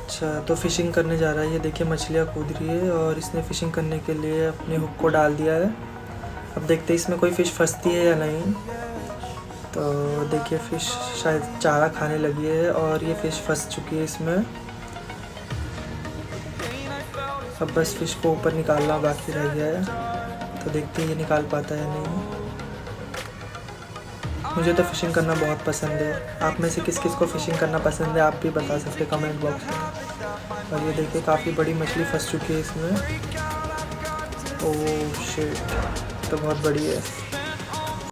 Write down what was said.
अच्छा, तो फ़िशिंग करने जा रहा है। ये देखिए मछलियाँ कूद रही है और इसने फ़िशिंग करने के लिए अपने हुक को डाल दिया है। अब देखते हैं इसमें कोई फ़िश फंसती है या नहीं। तो देखिए फ़िश शायद चारा खाने लगी है और ये फ़िश फंस चुकी है इसमें। अब बस फ़िश को ऊपर निकालना बाकी रह गया है, तो देखते हैं ये निकाल पाता है या नहीं। मुझे तो फ़िशिंग करना बहुत पसंद है। आप में से किस किस को फ़िशिंग करना पसंद है आप भी बता सकते हैं कमेंट बॉक्स में। और ये देखिए काफ़ी बड़ी मछली फंस चुकी है इसमें। ओह शिट, तो बहुत बड़ी है।